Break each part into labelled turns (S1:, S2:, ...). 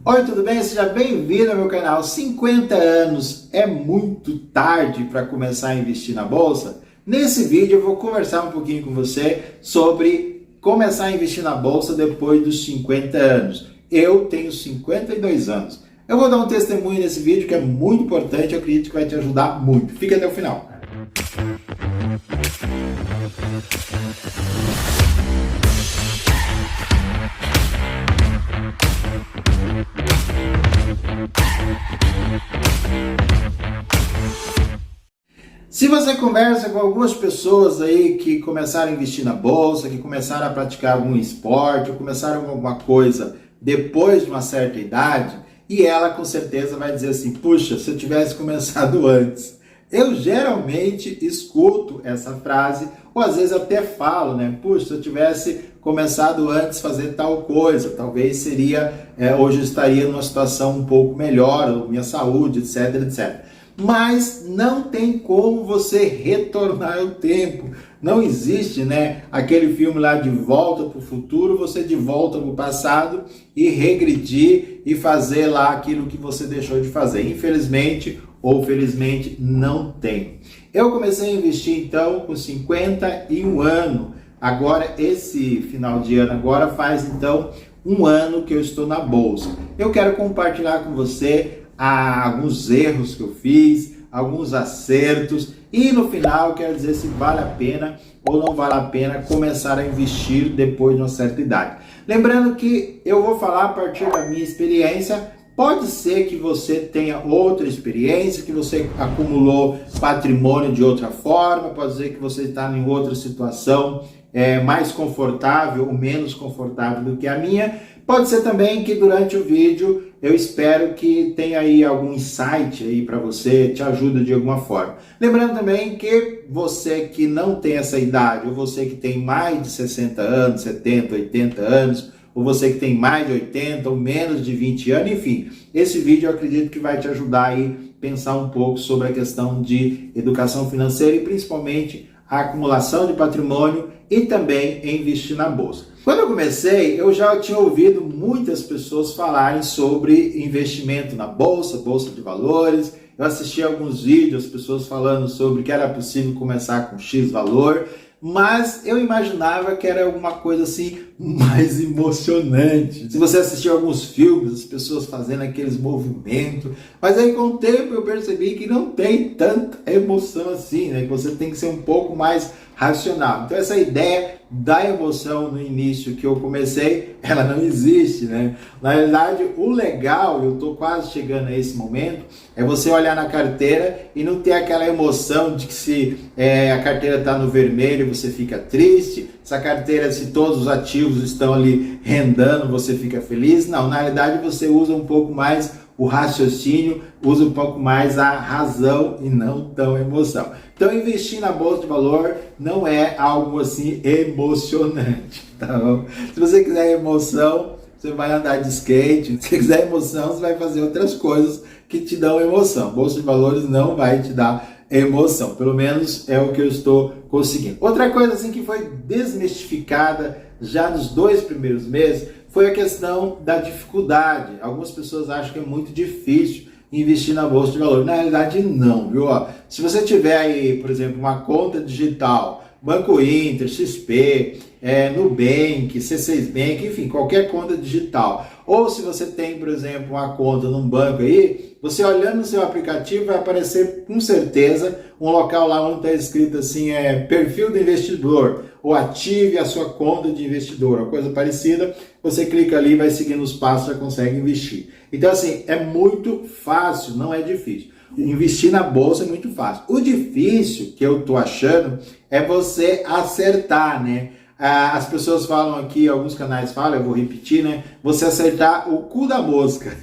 S1: Oi, tudo bem? Seja bem-vindo ao meu canal. 50 anos é muito tarde para começar a investir na bolsa? Nesse vídeo eu vou conversar um pouquinho com você sobre começar a investir na bolsa depois dos 50 anos. Eu tenho 52 anos. Eu vou dar um testemunho nesse vídeo que é muito importante, eu acredito que vai te ajudar muito. Fica até o final. Se você conversa com algumas pessoas aí que começaram a investir na bolsa, que começaram a praticar algum esporte, ou começaram alguma coisa depois de uma certa idade, e ela com certeza vai dizer assim, puxa, se eu tivesse começado antes. Eu geralmente escuto essa frase, ou às vezes até falo, né? Puxa, se eu tivesse começado antes fazer tal coisa, talvez seria, hoje eu estaria numa situação um pouco melhor, minha saúde, etc, etc. Mas não tem como você retornar o tempo. Não existe, né, aquele filme lá De Volta para o Futuro, você de volta para o passado e regredir e fazer lá aquilo que você deixou de fazer. Infelizmente ou felizmente não tem. Eu comecei a investir então com 51 anos. Agora, esse final de ano agora faz então um ano que eu estou na bolsa. Eu quero compartilhar com você alguns erros que eu fiz, alguns acertos e no final eu quero dizer se vale a pena ou não vale a pena começar a investir depois de uma certa idade. Lembrando que eu vou falar a partir da minha experiência, pode ser que você tenha outra experiência, que você acumulou patrimônio de outra forma, pode ser que você está em outra situação mais confortável ou menos confortável do que a minha. Pode ser também que durante o vídeo eu espero que tenha aí algum insight aí para você, te ajuda de alguma forma. Lembrando também que você que não tem essa idade, ou você que tem mais de 60 anos, 70, 80 anos, ou você que tem mais de 80 ou menos de 20 anos, enfim, esse vídeo eu acredito que vai te ajudar aí a pensar um pouco sobre a questão de educação financeira e principalmente a acumulação de patrimônio e também investir na bolsa. Quando eu comecei, eu já tinha ouvido muitas pessoas falarem sobre investimento na bolsa, bolsa de valores. Eu assisti alguns vídeos, pessoas falando sobre que era possível começar com X valor, mas eu imaginava que era alguma coisa assim mais emocionante. Se você assistiu alguns filmes, as pessoas fazendo aqueles movimentos, mas aí com o tempo eu percebi que não tem tanta emoção assim, né? Que você tem que ser um pouco mais racional. Então essa ideia da emoção no início que eu comecei, ela não existe, né? Na realidade, o legal, eu tô quase chegando a esse momento, é você olhar na carteira e não ter aquela emoção de que se a carteira está no vermelho, você fica triste, se a carteira, se todos os ativos estão ali rendendo, você fica feliz. Não, na realidade você usa um pouco mais o raciocínio, usa um pouco mais a razão e não tão a emoção. Então investir na bolsa de valor não é algo assim emocionante, tá bom? Se você quiser emoção, você vai andar de skate. Se quiser emoção, você vai fazer outras coisas que te dão emoção. Bolsa de valores não vai te dar emoção, pelo menos é o que eu estou conseguindo. Outra coisa assim que foi desmistificada já nos 2 primeiros meses foi a questão da dificuldade. Algumas pessoas acham que é muito difícil investir na bolsa de valores. Na realidade não, viu? Se você tiver aí, por exemplo, uma conta digital, Banco Inter, XP, Nubank, C6 Bank, enfim, qualquer conta digital. Ou se você tem, por exemplo, uma conta num banco aí, você olhando no seu aplicativo vai aparecer com certeza um local lá onde está escrito assim, perfil do investidor, ou ative a sua conta de investidor, uma coisa parecida. Você clica ali, vai seguindo os passos, já consegue investir. Então assim, é muito fácil, não é difícil. Investir na bolsa é muito fácil. O difícil, que eu tô achando, é você acertar, né? As pessoas falam aqui, alguns canais falam, eu vou repetir, né? Você acertar o cu da mosca.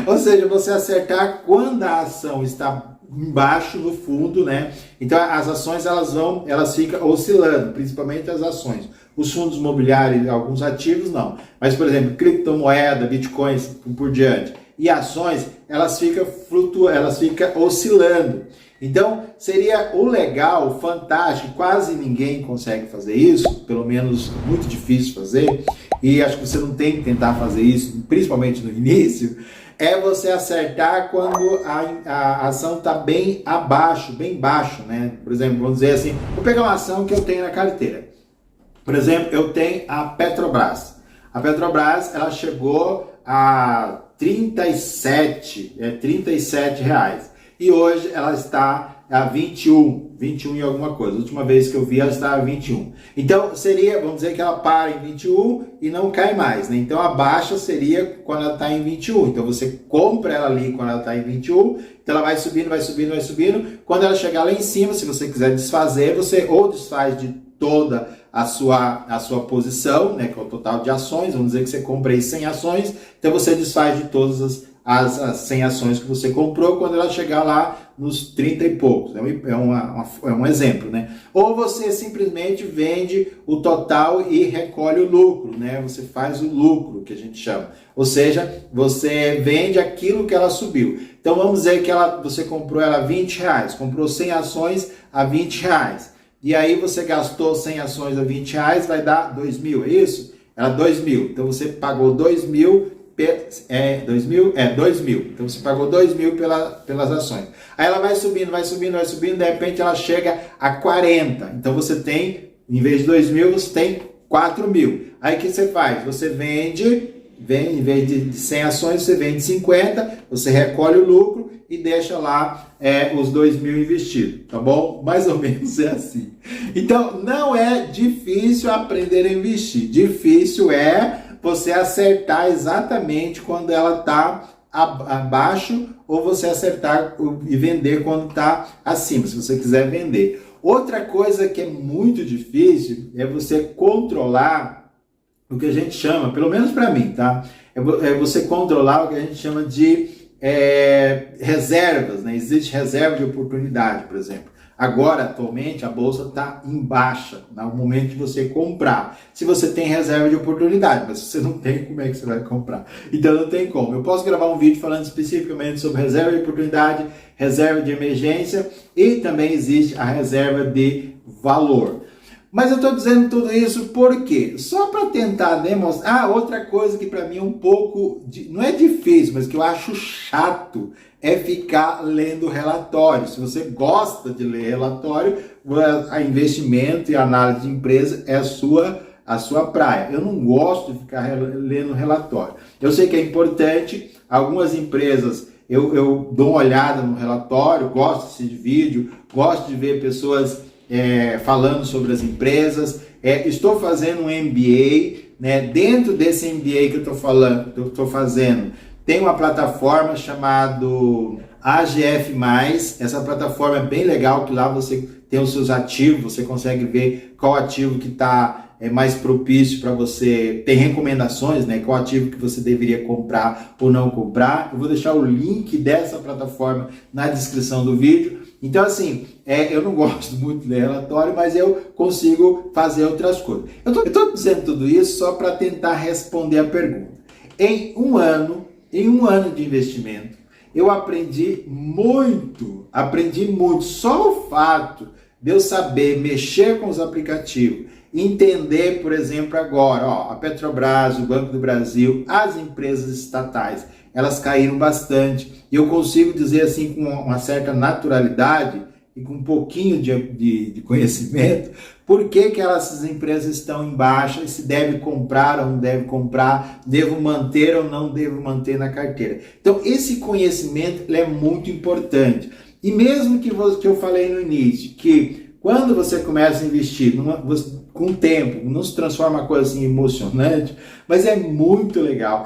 S1: Ou seja, você acertar quando a ação está embaixo, no fundo, né? Então as ações elas ficam oscilando, principalmente as ações. Os fundos imobiliários, alguns ativos não. Mas, por exemplo, criptomoeda, bitcoins, por diante. E ações, elas ficam flutuando, elas ficam oscilando. Então, seria o legal, fantástico, quase ninguém consegue fazer isso, pelo menos muito difícil fazer, e acho que você não tem que tentar fazer isso, principalmente no início, é você acertar quando a ação está bem abaixo, bem baixo, né? Por exemplo, vamos dizer assim, vou pegar uma ação que eu tenho na carteira. Por exemplo, eu tenho a Petrobras. A Petrobras, ela chegou a 37 reais. E hoje ela está a 21 e alguma coisa. A última vez que eu vi ela estava a 21. Então seria, vamos dizer que ela para em 21 e não cai mais, né? Então a baixa seria quando ela está em 21. Então você compra ela ali quando ela está em 21, então ela vai subindo, vai subindo, vai subindo. Quando ela chegar lá em cima, se você quiser desfazer, você ou desfaz de toda a sua posição, né, que é o total de ações, vamos dizer que você compra aí 100 ações, então você desfaz de todas as 100 ações que você comprou quando ela chegar lá nos 30 e poucos, é um exemplo, né? Ou você simplesmente vende o total e recolhe o lucro, né? Você faz o lucro, que a gente chama, ou seja, você vende aquilo que ela subiu. Então vamos dizer que você comprou ela a 20 reais, comprou 100 ações a 20 reais, e aí você gastou 100 ações a 20 reais, vai dar 2 mil, é isso? Era 2 mil, então você pagou 2 mil, 2 mil? 2 mil, então você pagou 2 mil pelas ações. Aí ela vai subindo, vai subindo, vai subindo, de repente ela chega a 40, então você tem, em vez de 2 mil, você tem 4 mil. Aí o que você faz? Você vende, em vez de 100 ações, você vende 50, você recolhe o lucro e deixa lá os 2 mil investidos, tá bom? Mais ou menos é assim. Então, não é difícil aprender a investir. Difícil é você acertar exatamente quando ela está abaixo ou você acertar e vender quando está acima, se você quiser vender. Outra coisa que é muito difícil é você controlar o que a gente chama, pelo menos para mim, tá? É você controlar o que a gente chama de reservas, né? Existe reserva de oportunidade, por exemplo. Agora, atualmente, a bolsa está em baixa, no momento de você comprar. Se você tem reserva de oportunidade, mas se você não tem, como é que você vai comprar? Então não tem como. Eu posso gravar um vídeo falando especificamente sobre reserva de oportunidade, reserva de emergência e também existe a reserva de valor. Mas eu estou dizendo tudo isso por quê? Só para tentar demonstrar. Outra coisa que para mim é um pouco, não é difícil, mas que eu acho chato, é ficar lendo relatório. Se você gosta de ler relatório, a investimento e análise de empresa é a sua praia. Eu não gosto de ficar lendo relatório. Eu sei que é importante, algumas empresas eu dou uma olhada no relatório, gosto de vídeo, gosto de ver pessoas falando sobre as empresas, estou fazendo um MBA, né? Dentro desse MBA que eu estou fazendo, tem uma plataforma chamada AGF+, essa plataforma é bem legal, que lá você tem os seus ativos, você consegue ver qual ativo que está mais propício para você, tem recomendações, né? Qual ativo que você deveria comprar ou não comprar. Eu vou deixar o link dessa plataforma na descrição do vídeo. Então, assim, eu não gosto muito de ler relatório, mas eu consigo fazer outras coisas. Eu estou dizendo tudo isso só para tentar responder a pergunta. Em um ano de investimento, eu aprendi muito. Só o fato de eu saber mexer com os aplicativos, entender, por exemplo, agora, a Petrobras, o Banco do Brasil, as empresas estatais, elas caíram bastante. E eu consigo dizer assim com uma certa naturalidade e com um pouquinho de conhecimento, por que essas empresas estão em baixa e se deve comprar ou não deve comprar, devo manter ou não devo manter na carteira. Então, esse conhecimento ele é muito importante. E mesmo que eu falei no início, que quando você começa a investir com o tempo, não se transforma uma coisa assim emocionante, mas é muito legal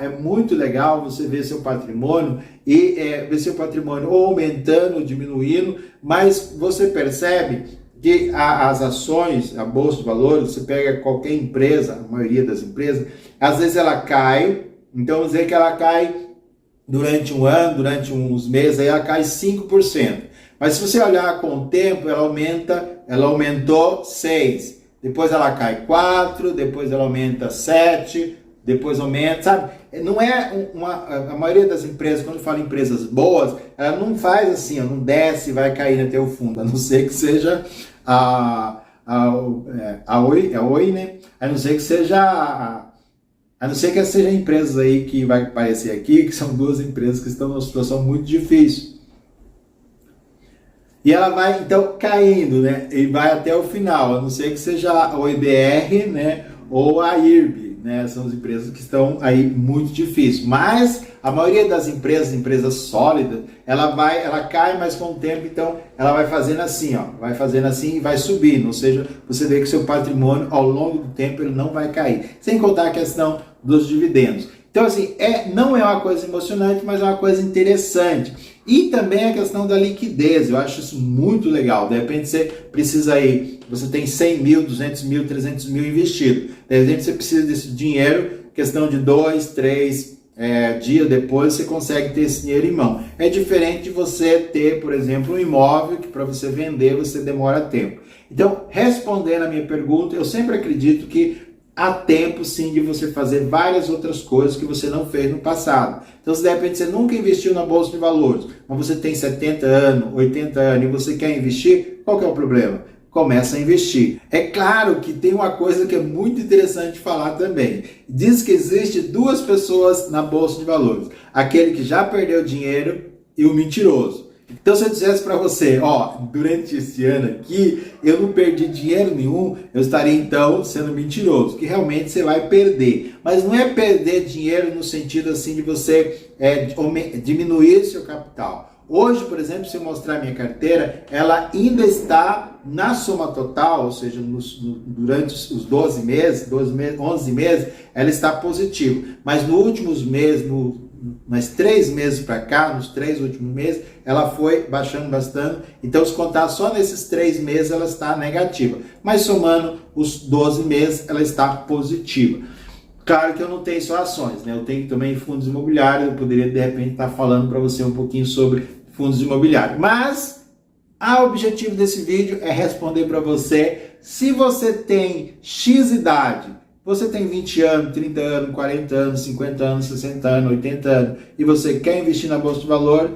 S1: você ver seu patrimônio e ver seu patrimônio ou aumentando ou diminuindo, mas você percebe que as ações, a bolsa de valores, você pega qualquer empresa, a maioria das empresas, às vezes ela cai, então vamos dizer que ela cai durante um ano, durante uns meses, aí ela cai 5%. Mas se você olhar com o tempo, ela aumentou 6%, depois ela cai 4%, depois ela aumenta 7%, depois aumenta, sabe? Não é a maioria das empresas, quando fala em empresas boas, ela não faz assim, não desce e vai cair até o fundo, a não ser que seja a Oi, né? A não ser que seja A não ser que sejam empresas aí que vai aparecer aqui, que são duas empresas que estão numa situação muito difícil. E ela vai, então, caindo, né? E vai até o final, a não ser que seja o EBR, né? Ou a IRB, né? São as empresas que estão aí muito difíceis. Mas a maioria das empresas sólidas, ela cai, mas com o tempo, então, ela vai fazendo assim, ó. Vai fazendo assim e vai subindo. Ou seja, você vê que o seu patrimônio, ao longo do tempo, ele não vai cair. Sem contar a questão dos dividendos. Então, assim, não é uma coisa emocionante, mas é uma coisa interessante. E também a questão da liquidez, eu acho isso muito legal. De repente você precisa aí, você tem 100 mil, 200 mil, 300 mil investido. De repente você precisa desse dinheiro, questão de 2, 3 dias depois você consegue ter esse dinheiro em mão. É diferente de você ter, por exemplo, um imóvel que para você vender você demora tempo. Então, respondendo a minha pergunta, eu sempre acredito que há tempo sim de você fazer várias outras coisas que você não fez no passado. Então, se de repente você nunca investiu na Bolsa de Valores, mas você tem 70 anos, 80 anos e você quer investir, qual que é o problema? Começa a investir. É claro que tem uma coisa que é muito interessante falar também. Diz que existe duas pessoas na Bolsa de Valores. Aquele que já perdeu dinheiro e o mentiroso. Então, se eu dissesse para você, ó, durante esse ano aqui, eu não perdi dinheiro nenhum, eu estaria então sendo mentiroso, que realmente você vai perder. Mas não é perder dinheiro no sentido assim de você diminuir seu capital. Hoje, por exemplo, se eu mostrar minha carteira, ela ainda está na soma total, ou seja, durante os 12 meses, 11 meses, ela está positiva. Mas nos últimos meses, mas 3 meses para cá, nos 3 últimos meses, ela foi baixando bastante. Então, se contar só nesses 3 meses, ela está negativa. Mas somando os 12 meses, ela está positiva. Claro que eu não tenho só ações, né? Eu tenho também fundos imobiliários. Eu poderia, de repente, estar falando para você um pouquinho sobre fundos imobiliários. Mas o objetivo desse vídeo é responder para você se você tem X idade, você tem 20 anos, 30 anos, 40 anos, 50 anos, 60 anos, 80 anos e você quer investir na Bolsa de Valor,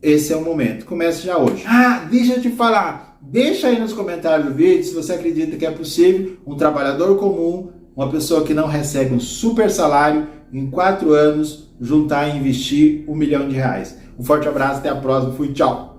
S1: esse é o momento. Comece já hoje. Deixa eu te falar. Deixa aí nos comentários do vídeo se você acredita que é possível um trabalhador comum, uma pessoa que não recebe um super salário, em 4 anos, juntar e investir R$1 milhão. Um forte abraço, até a próxima. Fui, tchau.